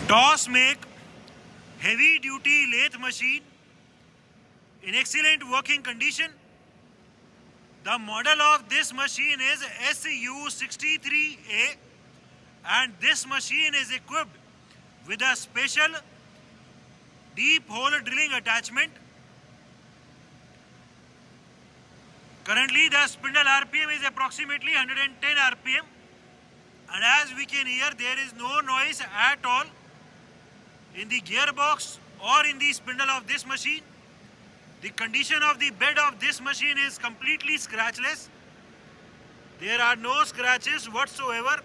DOS make heavy duty lathe machine in excellent working condition. The model of this machine is SU63A and this machine is equipped with a special deep hole drilling attachment. Currently the spindle RPM is approximately 110 RPM and as we can hear there is no noise at all in the gearbox or in the spindle of this machine. The condition of the bed of this machine is completely scratchless. There are no scratches whatsoever.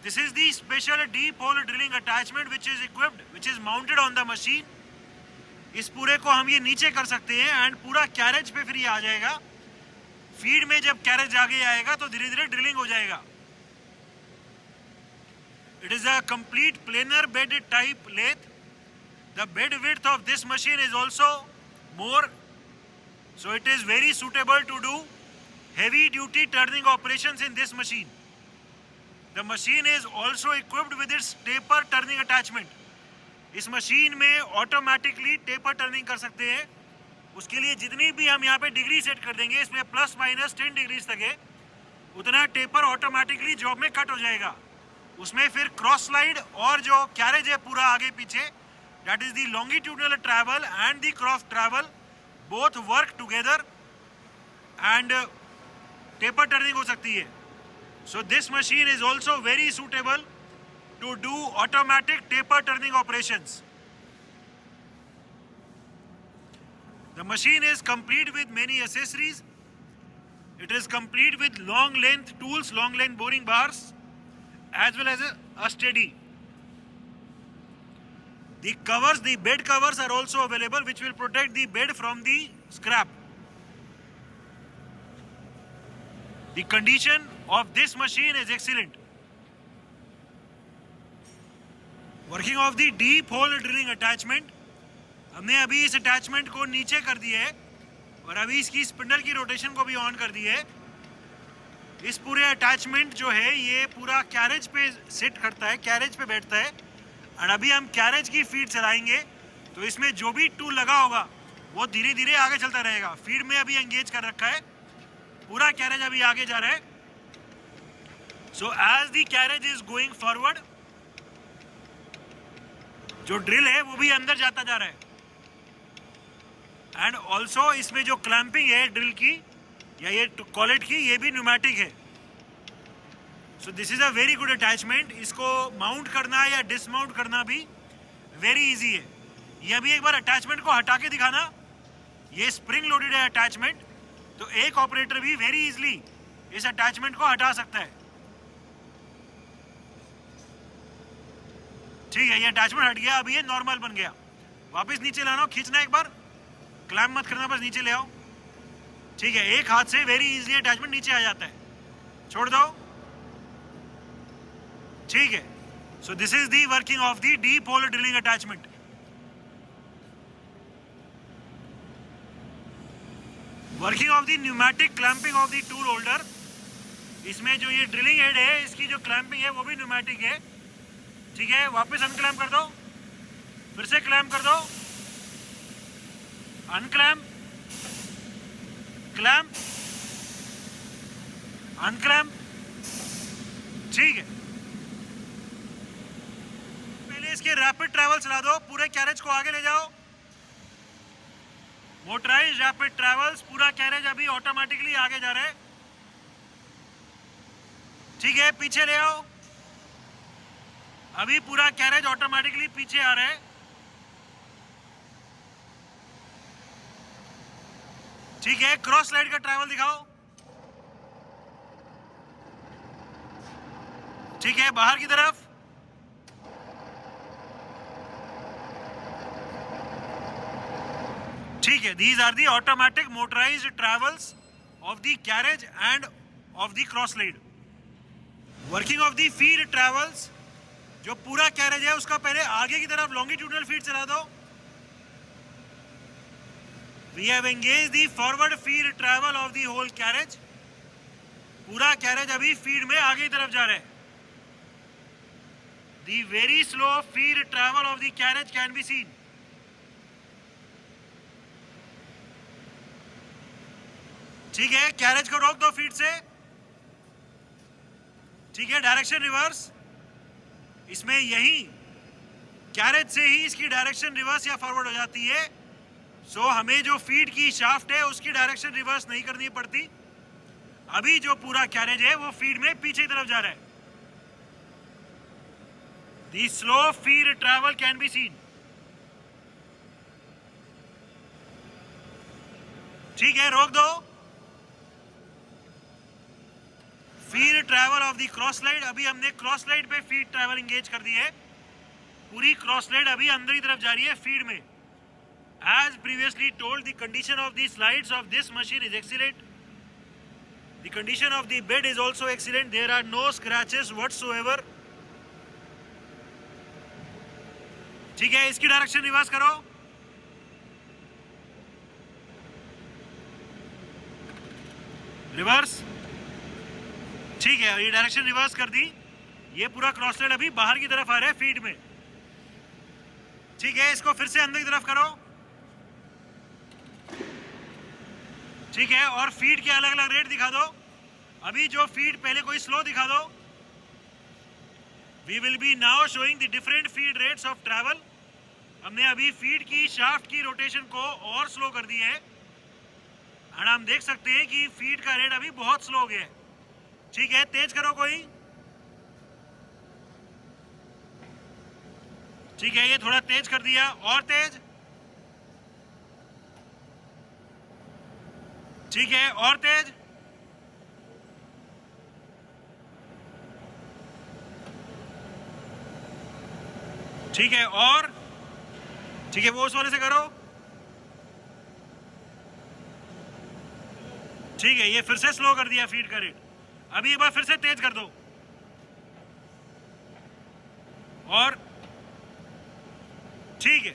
This is the special deep hole drilling attachment which is mounted on the machine. इस पूरे को हम ये नीचे कर सकते हैं and पूरा कैरेज पे फिर ये आ जाएगा. फीड में जब कैरेज आगे आएगा तो धीरे धीरे ड्रिलिंग हो जाएगा. It is a complete planar bed type lathe. The bed width of this machine is also more, so it is very suitable to do heavy duty turning operations in this machine. The machine is also equipped with its taper turning attachment. इस machine में automatically taper turning कर सकते हैं. उसके लिए जितनी भी हम यहाँ पे डिग्री सेट कर देंगे इसमें प्लस माइनस 10 डिग्रीज तक है, उतना टेपर ऑटोमेटिकली जॉब में कट हो जाएगा. उसमें फिर क्रॉस स्लाइड और जो कैरेज है पूरा आगे पीछे, that is the longitudinal travel and the cross travel both work together and taper turning हो सकती है. So this machine is also very suitable to do automatic taper turning operations. The machine is complete with many accessories. It is complete with long length tools, long length boring bars, as well as a steady. The covers, the bed covers are also available which will protect the bed from the scrap. The condition of this machine is excellent. Working of the deep whole drilling attachment, हमने अभी इस attachment को नीचे कर दिया है और अभी इसकी स्पिंडल की रोटेशन को भी ऑन कर दी है. इस पूरे अटैचमेंट जो है ये पूरा कैरेज पे सेट करता है, कैरेज पे बैठता है और अभी हम कैरेज की फीड चलाएंगे तो इसमें जो भी टूल लगा होगा वो धीरे धीरे आगे चलता रहेगा. फीड में अभी एंगेज कर रखा है, पूरा कैरेज अभी आगे जा रहा है. So as the carriage is going forward, जो ड्रिल है वो भी अंदर जाता जा रहा है एंड ऑल्सो इसमें जो क्लैंपिंग है ड्रिल की या ये कॉलेट की, ये भी न्यूमेटिक है. So this is a very good attachment. इसको माउंट करना या डिसमाउंट करना भी वेरी इजी है. ये अभी एक बार अटैचमेंट को हटा के दिखाना. ये स्प्रिंग लोडेड है अटैचमेंट, तो एक ऑपरेटर भी वेरी इजीली इस अटैचमेंट को हटा सकता है. ठीक है, ये अटैचमेंट हट गया, अभी ये नॉर्मल बन गया. वापस नीचे लाना, खींचना एक बार, क्लैम्प मत करना, बस नीचे ले आओ. ठीक है, एक हाथ से वेरी इजीली अटैचमेंट नीचे आ जाता है. छोड़ दो. ठीक है. So this is the working of the deep whole drilling attachment. Working of the pneumatic clamping of the tool holder. इसमें जो ये ड्रिलिंग हेड है इसकी जो क्लैंपिंग है वो भी न्यूमेटिक है. ठीक है, वापस अनक्लैम्प कर दो, फिर से क्लैम्प कर दो, अनक्लैम्प, क्लैम्प, अनक्लैम्प. ठीक है, पहले इसके रैपिड ट्रैवल चला दो, पूरे कैरेज को आगे ले जाओ. मोटराइज रैपिड ट्रैवल्स, पूरा कैरेज अभी ऑटोमेटिकली आगे जा रहा है. ठीक है, पीछे ले आओ. अभी पूरा कैरेज ऑटोमेटिकली पीछे आ रहा है. ठीक है, क्रॉस स्लाइड का ट्रैवल दिखाओ. ठीक है, बाहर की तरफ. ठीक है, these are the automatic motorised travels of the carriage and of the cross slide. Working of the feed travels, जो पूरा कैरेज है उसका पहले आगे की तरफ लॉन्गिट्यूडनल फीड चला दो. We have engage the forward feed travel of the whole carriage. पूरा कैरेज अभी फीड में आगे की तरफ जा रहा है. The very slow feed travel of the carriage can be seen. ठीक है, कैरेज को रोक दो फीड से. ठीक है, डायरेक्शन रिवर्स. इसमें यही कैरेज से ही इसकी डायरेक्शन रिवर्स या फॉरवर्ड हो जाती है. सो हमें जो फीड की शाफ्ट है उसकी डायरेक्शन रिवर्स नहीं करनी पड़ती. अभी जो पूरा कैरेज है वो फीड में पीछे की तरफ जा रहा है. The slow feed travel can be seen. ठीक है, रोक दो. Feed travel of the cross slide. अभी हमने क्रॉस स्लाइड पे फीड ट्रैवल इंगेज कर दी है. पूरी क्रॉस स्लाइड अभी अंदर की तरफ जा रही है फीड में. As previously told, the condition of the slides of this machine is excellent. The condition of the bed is also excellent. There are no scratches whatsoever. ठीक है, इसकी डायरेक्शन रिवर्स करो. रिवर्स. ठीक है, ये डायरेक्शन रिवर्स कर दी. ये पूरा क्रॉस स्लाइड अभी बाहर की तरफ आ रहा है फीड में. ठीक है, इसको फिर से अंदर की तरफ करो. ठीक है, और फीड के अलग अलग रेट दिखा दो. अभी जो फीड पहले कोई स्लो दिखा दो. We will be now showing the different feed rates of travel. हमने अभी फीड की शाफ्ट की रोटेशन को और स्लो कर दी है. और हम देख सकते हैं कि फीड का रेट अभी बहुत स्लो हो गया है. ठीक है, तेज करो कोई. ठीक है, ये थोड़ा तेज कर दिया. और तेज. ठीक है, और तेज. ठीक है, और. ठीक है, वो उस वाले से करो. ठीक है, ये फिर से स्लो कर दिया फीड का रेट. अभी एक बार फिर से तेज कर दो. और. ठीक है.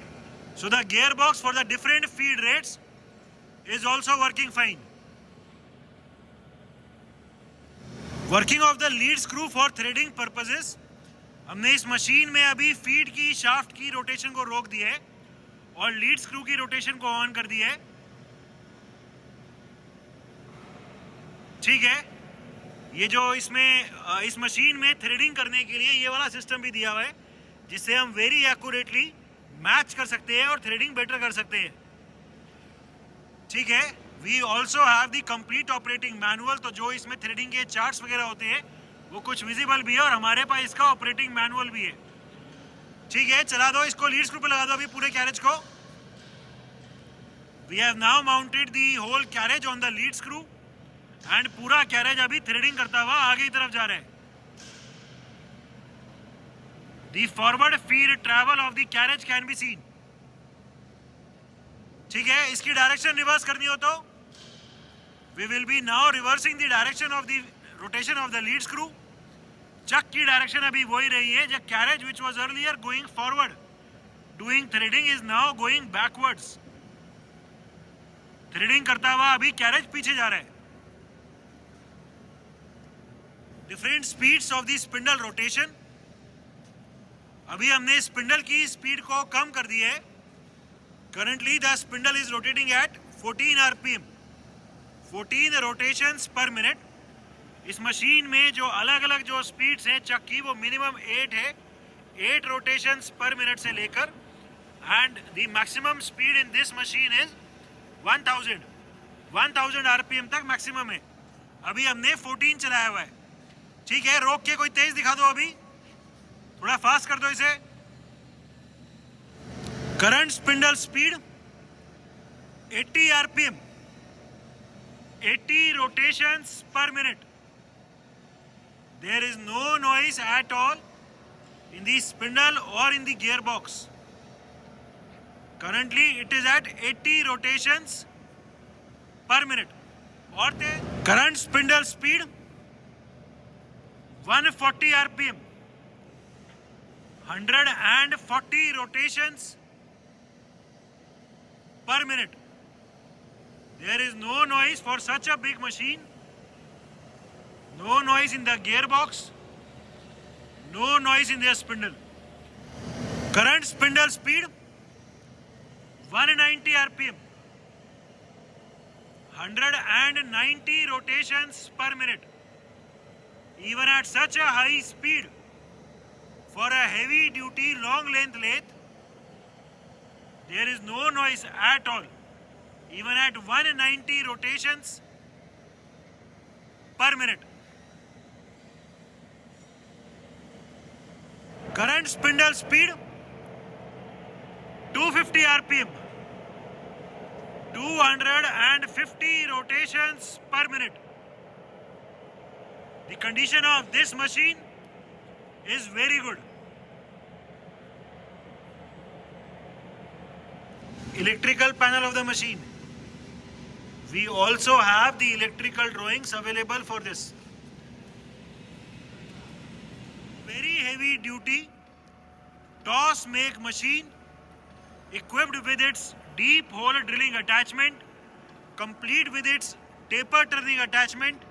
So the gear box for the different feed rates is also working fine. Working of the lead screw for threading purposes. हमने इस मशीन में अभी फीड की शाफ्ट की रोटेशन को रोक दिया है और लीड स्क्रू की रोटेशन को ऑन कर दिया है. ठीक है, ये जो इसमें इस मशीन में थ्रेडिंग करने के लिए ये वाला सिस्टम भी दिया हुआ है जिससे हम वेरी एक्यूरेटली मैच कर सकते हैं और थ्रेडिंग बेटर कर सकते हैं. ठीक है, we also have the complete operating manual. तो जो इसमें थ्रेडिंग के चार्ट्स वगैरह होते हैं वो कुछ विजिबल भी है और हमारे पास इसका ऑपरेटिंग मैनुअल भी है. ठीक है, चला दो इसको. लीड स्क्रू पे लगा दो अभी पूरे कैरेज को. We have now mounted the whole carriage on the lead screw and पूरा कैरेज अभी थ्रेडिंग करता हुआ आगे की तरफ जा रहा है. The forward feed travel of the carriage can be seen. ठीक है, इसकी डायरेक्शन रिवर्स करनी हो तो we will be now reversing the direction of the rotation of the lead screw. Chuck की डायरेक्शन अभी वही रही है. The carriage which was earlier going forward doing threading is now going backwards. Threading करता हुआ अभी कैरेज पीछे जा रहा है. Different speeds of the spindle rotation. अभी हमने स्पिंडल की स्पीड को कम कर दी है. Currently the spindle is rotating at 14 rpm, 14 rotations per minute. इस मशीन में जो अलग अलग जो स्पीड्स हैं चक की वो मिनिमम 8 है. 8 रोटेशंस पर मिनट से लेकर and the maximum speed in this machine is 1000 RPM तक मैक्सिमम है. अभी हमने 14 चलाया हुआ है. ठीक है, रोक के कोई तेज दिखा दो. अभी थोड़ा फास्ट कर दो इसे. Current spindle speed 80 RPM, 80 rotations per minute. There is no noise at all in the spindle or in the gearbox. Currently it is at 80 rotations per minute. और current spindle speed 140 rpm, 140 rotations per minute. There is no noise for such a big machine. No noise in the gearbox. No noise in the spindle. Current spindle speed 190 rpm, 190 rotations per minute. Even at such a high speed, for a heavy duty long length lathe, there is no noise at all. Even at 190 rotations per minute. Current spindle speed 250 rpm, 250 rotations per minute. The condition of this machine is very good. Electrical panel of the machine. We also have the electrical drawings available for this. Very heavy duty toss make machine equipped with its deep hole drilling attachment, complete with its taper turning attachment.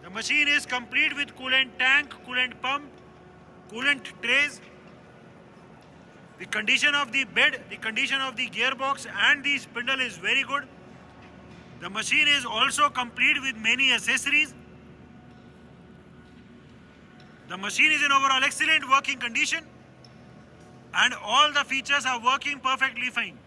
The machine is complete with coolant tank, coolant pump, coolant trays. The condition of the bed, the condition of the gearbox and the spindle is very good. The machine is also complete with many accessories. The machine is in overall excellent working condition and all the features are working perfectly fine.